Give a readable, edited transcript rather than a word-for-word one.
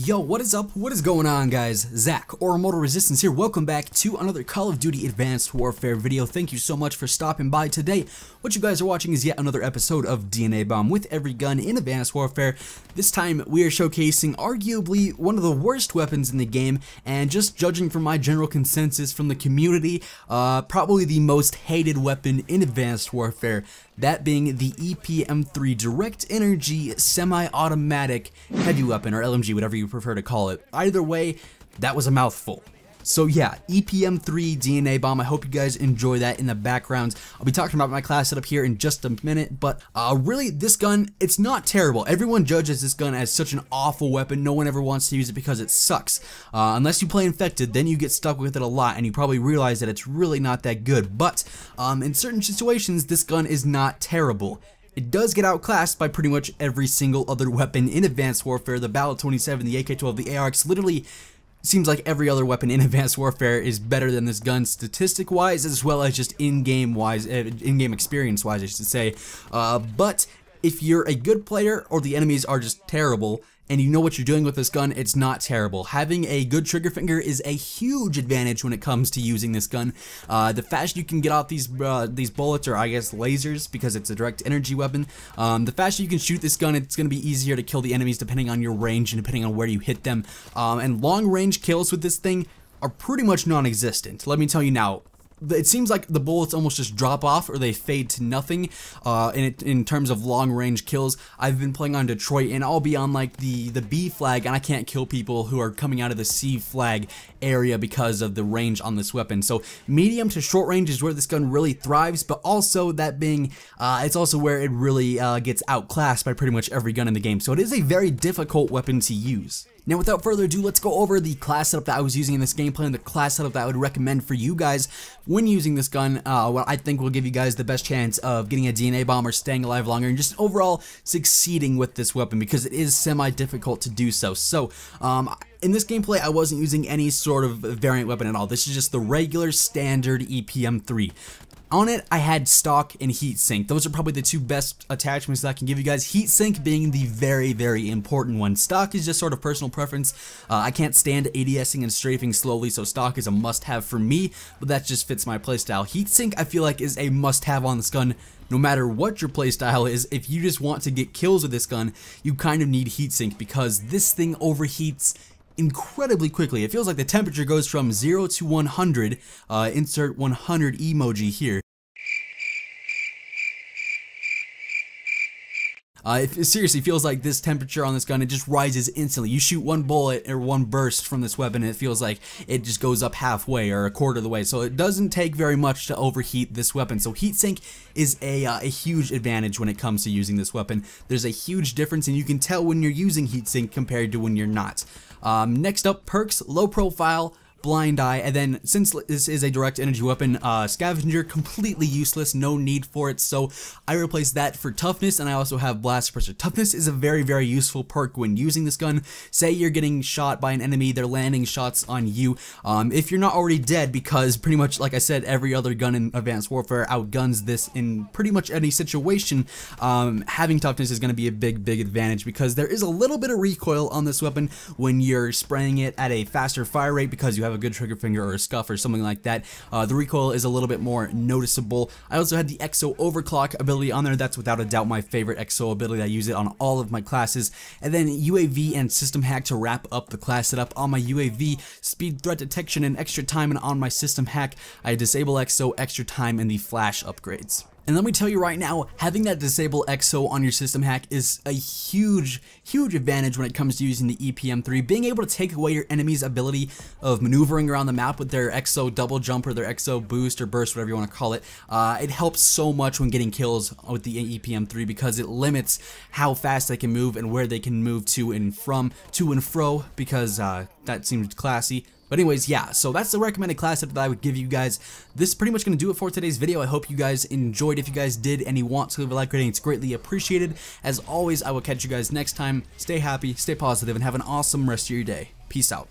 Yo, what is up? What is going on, guys? Zach, or Mortal Resistance here. Welcome back to another Call of Duty Advanced Warfare video. Thank you so much for stopping by today. What you guys are watching is yet another episode of DNA Bomb with every gun in Advanced Warfare. This time, we are showcasing arguably one of the worst weapons in the game, and just judging from my general consensus from the community, probably the most hated weapon in Advanced Warfare. That being the EPM3 Direct Energy Semi-Automatic Heavy Weapon, or LMG, whatever you prefer to call it. Either way, that was a mouthful. So yeah, EPM3 DNA Bomb. I hope you guys enjoy that in the background. I'll be talking about my class setup here in just a minute, but really, this gun, it's not terrible. Everyone judges this gun as such an awful weapon. No one ever wants to use it because it sucks. Unless you play Infected, then you get stuck with it a lot, and you probably realize that it's really not that good. But in certain situations, this gun is not terrible. It does get outclassed by pretty much every single other weapon in Advanced Warfare. The Battle 27, the AK-12, the ARX, literally seems like every other weapon in Advanced Warfare is better than this gun statistic-wise, as well as just in-game experience-wise, I should say. But if you're a good player or the enemies are just terrible, and you know what you're doing with this gun, it's not terrible. Having a good trigger finger is a huge advantage when it comes to using this gun. The faster you can get off these bullets, or I guess lasers, because it's a direct energy weapon, the faster you can shoot this gun, it's going to be easier to kill the enemies depending on your range and depending on where you hit them. And long range kills with this thing are pretty much non-existent. Let me tell you now. It seems like the bullets almost just drop off or they fade to nothing in terms of long range kills. I've been playing on Detroit and I'll be on like the B flag and I can't kill people who are coming out of the C flag area because of the range on this weapon. So medium to short range is where this gun really thrives, but also that being it's also where it really gets outclassed by pretty much every gun in the game. So it is a very difficult weapon to use. Now, without further ado, let's go over the class setup that I was using in this gameplay and the class setup that I would recommend for you guys when using this gun. What I think will give you guys the best chance of getting a DNA bomb or staying alive longer and just overall succeeding with this weapon, because it is semi-difficult to do so. So, in this gameplay, I wasn't using any sort of variant weapon at all. This is just the regular standard EPM3. On it, I had stock and heatsink. Those are probably the two best attachments that I can give you guys. Heatsink being the very, very important one. Stock is just sort of personal preference. I can't stand ADSing and strafing slowly, so stock is a must-have for me, but that just fits my playstyle. Heatsink, I feel like, is a must-have on this gun. No matter what your playstyle is, if you just want to get kills with this gun, you kind of need heatsink, because this thing overheats incredibly quickly. It feels like the temperature goes from 0 to 100, insert 100 emoji here. It seriously feels like this temperature on this gun, it just rises instantly. You shoot one bullet or one burst from this weapon and it feels like it just goes up halfway or a quarter of the way. So it doesn't take very much to overheat this weapon. So heatsink is a huge advantage when it comes to using this weapon. There's a huge difference, and you can tell when you're using heatsink compared to when you're not. Next up, perks, low profile, blind eye, and then since this is a direct energy weapon, scavenger, completely useless, no need for it, so I replaced that for toughness, and I also have blast suppressor. Toughness is a very, very useful perk when using this gun. Say you're getting shot by an enemy, they're landing shots on you, if you're not already dead, because pretty much, like I said, every other gun in Advanced Warfare outguns this in pretty much any situation. Having toughness is going to be a big, big advantage, because there is a little bit of recoil on this weapon when you're spraying it at a faster fire rate, because you have a good trigger finger or a scuff or something like that. The recoil is a little bit more noticeable. I also had the EXO overclock ability on there. That's without a doubt my favorite EXO ability. I use it on all of my classes. And then UAV and system hack to wrap up the class setup. On my UAV, speed, threat detection, and extra time, and on my system hack, I disable EXO, extra time, and the flash upgrades. And let me tell you right now, having that disable EXO on your system hack is a huge, huge advantage when it comes to using the EPM3. Being able to take away your enemy's ability of maneuvering around the map with their EXO double jump or their EXO boost or burst, whatever you want to call it, it helps so much when getting kills with the EPM3, because it limits how fast they can move and where they can move to and fro, because that seems classy. But anyways, yeah, so that's the recommended class setup that I would give you guys. This is pretty much going to do it for today's video. I hope you guys enjoyed. If you guys did and you want to leave a like rating, it's greatly appreciated. As always, I will catch you guys next time. Stay happy, stay positive, and have an awesome rest of your day. Peace out.